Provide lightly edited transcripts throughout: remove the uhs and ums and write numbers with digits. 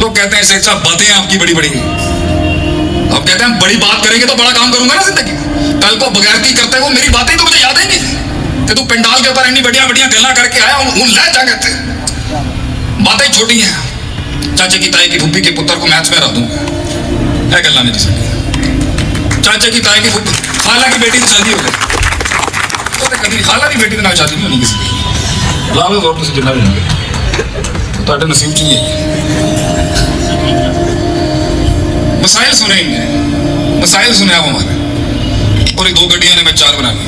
लोग कहते हैं शेख साहब बातें हैं आपकी बड़ी बड़ी, हम कहते हैं बड़ी बात करेंगे तो बड़ा काम करूंगा ना जिंदगी। कल को बगैरती करते वो मेरी बातें तो मुझे याद ही नहीं कि तू पंडाल के ऊपर इतनी बढ़िया बढ़िया गल्ला करके आया हूं ले जा कहते। बातें छोटी हैं, चाचे की ताई की फूफी के पुत्र को मैच में रख दूंगा, है गल्ला नहीं जी सकती। चाचे की ताई की फूफी खाला की बेटी की शादी हो गई तो कभी खाला की बेटी के नाल शादी नहीं होनी किसी की। ला लो जोर तुम जिन्ना भी होंगे तो नसीब च ही है। मसाइल सुनेंगे, मसाइल सुने आप हमारे। और ये 2 गड्डियां ने मैं 4 बना ली,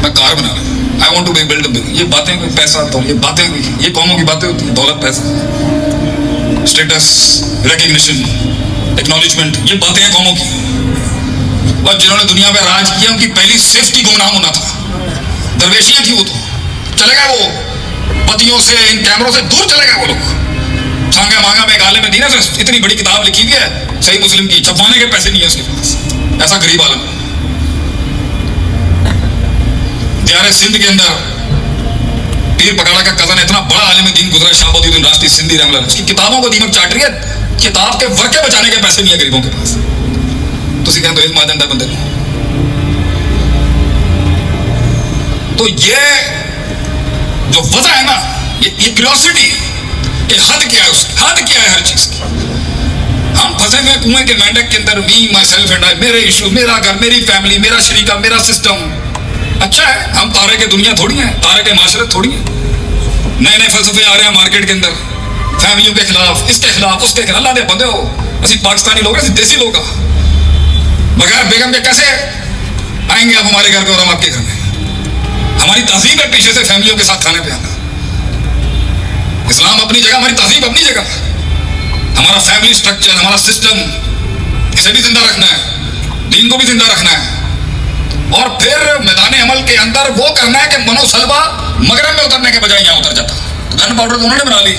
मैं कार बना ली। I want to be build big. ये बातें कोई पैसा तो ये बातें ये कौमों की बातें होती है, दौलत पैसा स्टेटस रिकग्निशन एक्नॉलेजमेंट, ये बातें हैं कौमों की। और जिन्होंने दुनिया पे राज किया उनकी पहली सेफ्टी गुमनाम होना था। दरवेशियां थी वो तो चले गए, वो पतियों से इन कैमरों से दूर चले गए वो लोग। छांगा मांगा में गाले में दी ना, इतनी बड़ी किताब लिखी हुई है सही मुस्लिम की, छपवाने के पैसे नहीं है उसके पास, ऐसा गरीब आलम। दियारे सिंध के अंदर पीर पकाड़ा का कजन इतना बड़ा आलिम दीन गुजरा शाहबुद्दीन राष्ट्रीय सिंधी रहमतुल्लाह, उसकी किताबों को दीमक चाट रही है, किताब के वर्के बचाने के पैसे नहीं है गरीबों के पास। तुसी कहते हो माजंदा बंदे तो ये जो वजह है ना, ये क्यूरियोसिटी, ये हद क्या है उसकी, हद क्या है हर चीज की। हम फंसे हुए कुएं के मेंढक के अंदर, मी माई सेल्फ एंड आई, मेरे इशू, मेरा घर, मेरी फैमिली, मेरा शरीका, मेरा सिस्टम। अच्छा है, हम तारे के दुनिया थोड़ी है, तारे के माशरत थोड़ी है। नए नए फलसफे आ रहे हैं मार्केट के अंदर, फैमिलियों के खिलाफ, इसके खिलाफ, उसके खिलाफ। अल्लाह दे बंदे हो, असि पाकिस्तानी लोग हैं, देसी लोग बगैर बेगम के कैसे आएंगे आप हमारे घर पे और हम आपके घर में। हमारी तहजीब है पीछे से फैमिलियों के साथ खाने पे आना। इस्लाम अपनी जगह, हमारी तहजीब अपनी जगह, हमारा फैमिली स्ट्रक्चर, हमारा सिस्टम, इसे भी जिंदा रखना है, दीन को भी जिंदा रखना है। और फिर मैदान अमल के अंदर वो करना है कि मनोसलबा मगरब में उतरने के बजाय यहाँ उतर जाता। तो गन पाउडर तो उन्होंने बना ली,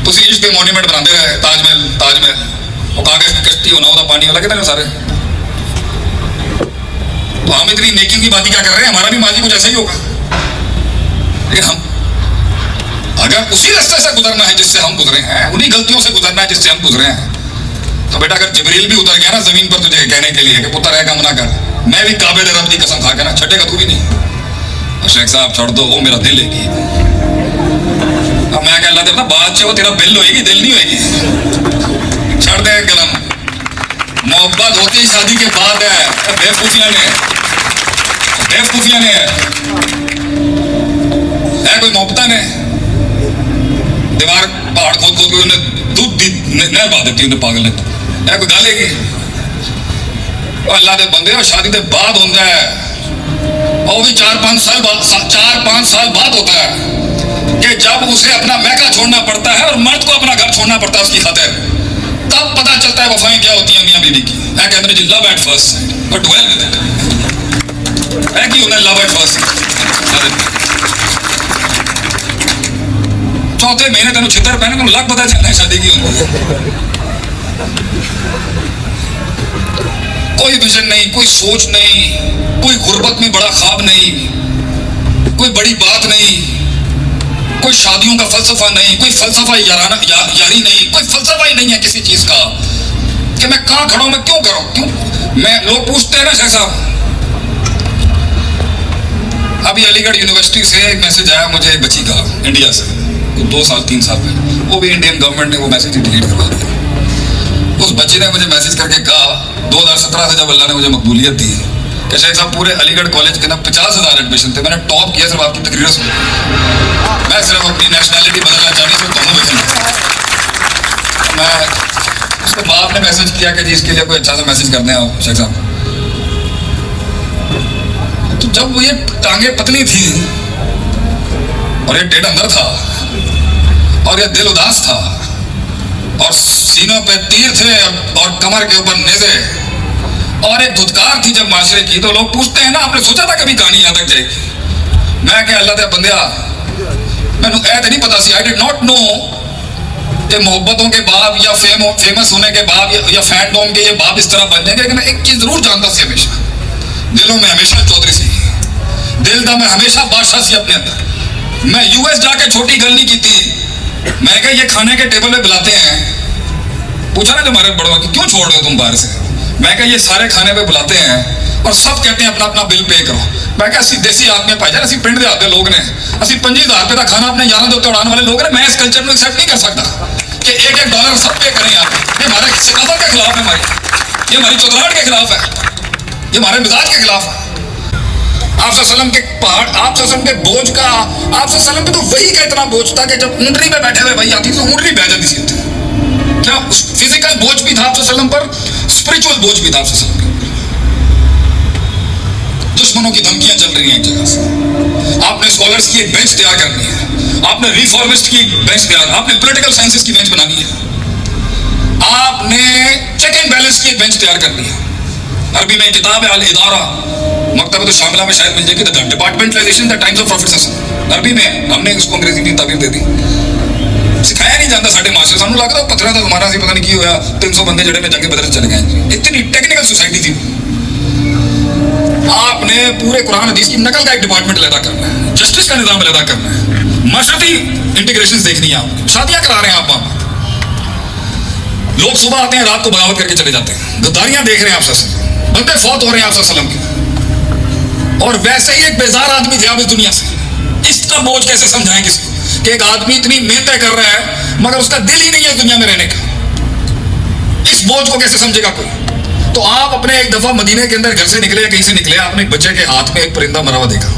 तो इश्क के मॉन्यूमेंट बनाते रहे, ताजमहल ताजमहल, वो कागज की कश्ती होना होता पानी वाला, कितने सारे। तो हम इतनी नेकी की बात क्या कर रहे हैं, हमारा भी माजी कुछ ऐसा ही होगा। लेकिन हम अगर उसी रास्ते से गुजरना है जिससे हम गुजरे हैं, उन्हीं गलतियों से गुजरना है जिससे हम गुजरे हैं, तो बेटा अगर जिब्रील भी उतर गया ना जमीन पर तुझे कहने के लिए कि पुत्र है काम ना कर, मैं भी काबे दे रब की कसम खा के ना छठेगा तू भी नहीं। शेख साहब छोड़ दो, वो मेरा दिल है। अब मैं कह रहा था बात से वो तेरा बिल होएगी, दिल नहीं होएगी। छोड़ दे कलम, मोहब्बत होती शादी के बाद है। बेवकूफियां ने है कोई मोहब्बत ने दीवार पहाड़ खोद खोद के उन्हें दूध दी नहर पा देती उन्हें, पागल ने है कोई गल है। अल्लाह के बंदे और शादी के बाद होता है, और वो भी 4-5 साल बाद होता है कि जब उसे अपना मैका छोड़ना पड़ता है और मर्द को अपना घर छोड़ना पड़ता है उसकी खातिर, तब पता चलता है वफाएं क्या होती हैं मियां बीवी की। है कहते हैं जी love at first sight, but well with it है कि उन्हें लव एट फर्स्ट साइट। चौथे महीने तेन छितर पहने तो लग पता चलना है शादी की होती। कोई विजन नहीं, कोई सोच नहीं, कोई गुर्बत में बड़ा ख्वाब नहीं, कोई बड़ी बात नहीं, कोई शादियों का फलसफा नहीं, कोई फलसफा यारी नहीं, कोई फलसफा ही नहीं है किसी चीज का कि मैं कहां खड़ा हूं, मैं क्यों करूं, क्यों। मैं लोग पूछते हैं ना शेख साहब, अभी अलीगढ़ यूनिवर्सिटी से एक मैसेज आया मुझे एक बच्ची का इंडिया से, 2 साल 3 साल पहले, वो भी इंडियन गवर्नमेंट ने वो मैसेज डिलीट करवा दिया। उस बच्चे ने मुझे मैसेज करके कहा 2017 से जब अल्लाह ने मुझे मकबूलियत दी कि शेख साहब पूरे अलीगढ़ कॉलेज के ना 50,000 एडमिशन थे, मैंने टॉप किया सिर्फ आपकी तकरीरों से। मैं सिर्फ अपनी नेशनैलिटी बदलना चाहती, सिर्फ दोनों मैं उसके बाप ने मैसेज किया कि जी इसके लिए कोई अच्छा सा मैसेज कर दें आप शेख साहब। तो जब ये टांगे पतली थी और ये टेढ़ अंदर था और ये दिल उदास था और सीनों पे तीर थे और कमर के ऊपर नेज़े और एक धुतकार थी जब माशरे की, तो लोग पूछते हैं ना आपने सोचा था कभी कहानी यहाँ तक जाएगी। मैं क्या अल्लाह दे बंदिया मैनू ऐ तो नहीं पता सी, आई डिड नॉट नो कि मोहब्बतों के बाप या फेमस होने के बाप या फैंडोम के ये बाप इस तरह बन जाएंगे। लेकिन मैं एक चीज जरूर जानता सी, हमेशा दिलों में हमेशा चौधरी सी, दिल दा मैं हमेशा बादशाह सी अपने अंदर। मैं यूएस जाके छोटी गल नहीं की थी मैं कहा ये खाने के टेबल पे बुलाते हैं, पूछा ना तुम्हारे बड़ों की क्यों छोड़ रहे हो तुम बाहर से, मैं कहा ये सारे खाने पे बुलाते हैं और सब कहते हैं अपना अपना बिल पे करो। मैं कहा असि देसी आदमी भाई जान, असि पिंड दे आते लोग ने, असि 25,000 रुपए का खाना अपने यारों के उत्ते उड़ाने वाले लोग ने, मैं इस कल्चर में एक्सेप्ट नहीं कर सकता कि $1 सब पे करें आप। ये हमारे सकाफत के खिलाफ है, ये हमारी चौधराहट के खिलाफ है, ये हमारे मिजाज के खिलाफ है। आप सल्लम के पहाड़, आप सल्लम के बोझ का, आप सल्लम पे तो वही का इतना बोझ था कि जब ऊँटनी में बैठे हुए भाई आती तो ऊँटनी बह जाती थी। क्या फिजिकल बोझ भी था आप सल्लम पर, स्पिरिचुअल बोझ भी था आप सल्लम के। दुश्मनों की धमकियां चल रही हैं एक जगह से, आपने स्कॉलर्स की एक बेंच तैयार करनी है, आपने रिफॉर्मिस्ट की बेंच तैयार, आपने पॉलिटिकल साइंसेस की बेंच बनानी है, आपने चेक एंड बैलेंस की एक बेंच तैयार करनी है। अरबी में किताब है अल इदारा, मकतबत शामिला में शायद मिल जाएगी, the departmentalisation the times of profit. अरबी में हमने उसको अंग्रेजी में ताबीर दे दी, सिखाया नहीं जाता साढ़े मास्टर, सानू लग रहा पत्थर था हमारा, पता नहीं की होया 300 बंदे जड़े में जाके बदल चले गए, इतनी टेक्निकल सोसाइटी थी। आपने पूरे कुरान हदीस की नकल का एक डिपार्टमेंट अलग करना है, जस्टिस का निजाम अलग करना है, माशरती इंटीग्रेशन देखनी है, आपको शादियां करा रहे हैं आप वहां, लोग सुबह आते हैं रात को बगावत करके चले जाते हैं, गद्दारियां देख रहे हैं आप सल्लम, बंदे फौत हो रहे हैं आप सल्लम के, और वैसे ही एक बेजार आदमी थे आप इस दुनिया से। इसका बोझ कैसे समझाएं किसी को कि एक आदमी इतनी मेहनत कर रहा है मगर उसका दिल ही नहीं है इस दुनिया में रहने का, इस बोझ को कैसे समझेगा कोई। तो आप अपने एक दफा मदीने के अंदर घर से निकले या कहीं से निकले, आपने एक बच्चे के हाथ में एक परिंदा मरा हुआ देखा,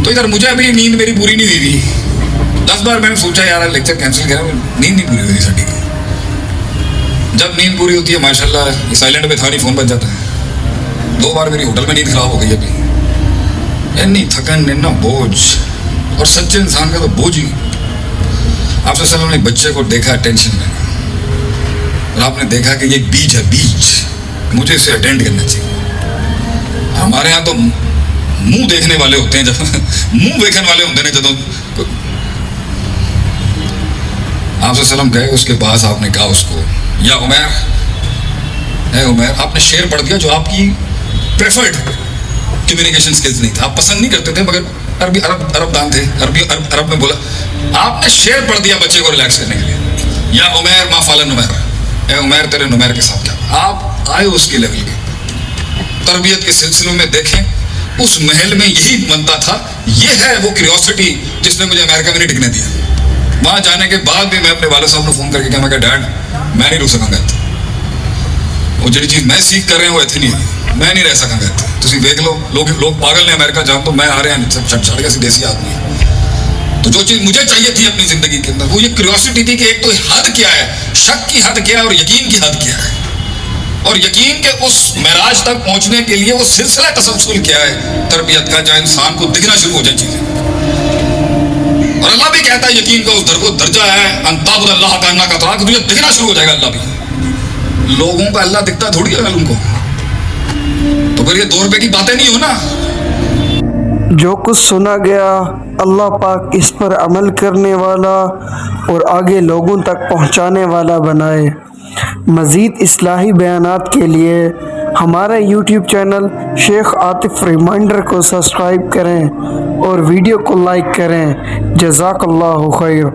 तो इधर मुझे अभी नींद मेरी पूरी नहीं हुई थी, 10 बार मैंने सोचा यार लेक्चर कैंसिल करा, नींद नहीं पूरी हुई साड़ी। जब नींद पूरी होती है माशाल्लाह, साइलेंट पे था नहीं, फोन बज जाता है। 2 बार मेरी होटल में नींद खराब हो गई अभी, इतनी थकन, इतना बोझ, और सच्चे इंसान का तो बोझ ही। आपसे सल्लम ने बच्चे को देखा टेंशन में, और आपने देखा कि ये बीज है, बीज, मुझे इसे अटेंड करना चाहिए। हमारे यहाँ तो मुंह देखने वाले होते हैं, जब मुंह देखने वाले होते हैं, जब आपसे सल्लम गए उसके पास, आपने कहा उसको या उमैर, है उमैर, आपने शेर पढ़ दिया जो आपकी प्रेफर्ड कम्युनिकेशन स्किल्स नहीं था, आप पसंद नहीं करते थे, मगर अरबी अरब दान थे, अरब में बोला, आपने शेर पढ़ दिया बच्चे को रिलैक्स करने के लिए, या उमैर मा फालन उमैर, ए उमैर तेरे नुमैर के साथ क्या। आप आए उसके लेवल के, तरबियत के सिलसिले में देखें उस महल में यही बनता था। ये है वो क्यूरियोसिटी जिसने मुझे अमेरिका में नहीं टिकने दिया। वहां जाने के बाद भी मैं अपने वाले साहब को फोन करके कहा, मैं डैड मैं नहीं रुक सकांगा, वो जी चीज मैं सीख कर रहे हैं वो इतनी नहीं है, मैं नहीं रह सकांगा। तुम देख लो, लोग पागल ने अमेरिका जान, तो मैं आ रहे हैं सब छड़ के देसी आदमी है। तो जो चीज मुझे चाहिए थी अपनी जिंदगी के अंदर, वो ये क्यूरियोसिटी थी कि एक तो हद क्या है, शक की हद क्या है और यकीन की हद क्या है, और यकीन के उस महराज तक पहुंचने के लिए वो सिलसिला तसलसल क्या है तरबियत का, जहाँ इंसान को दिखना शुरू हो जाए चीजें। और अल्लाह भी कहता है यकीन का उस दर्जा है अंताबुद अल्लाह का अन्ना का तरा, तुझे दिखना शुरू हो जाएगा अल्लाह भी। लोगों का अल्लाह दिखता थोड़ी है उनको, तो फिर ये 2 रुपए की बातें नहीं हो ना। जो कुछ सुना गया अल्लाह पाक इस पर अमल करने वाला और आगे लोगों तक पहुंचाने वाला बनाए। मज़ीद इस्लाही बयानात के लिए हमारा YouTube channel Sheikh Atif reminder को सब्सक्राइब करें और वीडियो को लाइक करें। जज़ाकल्लाहु खैर।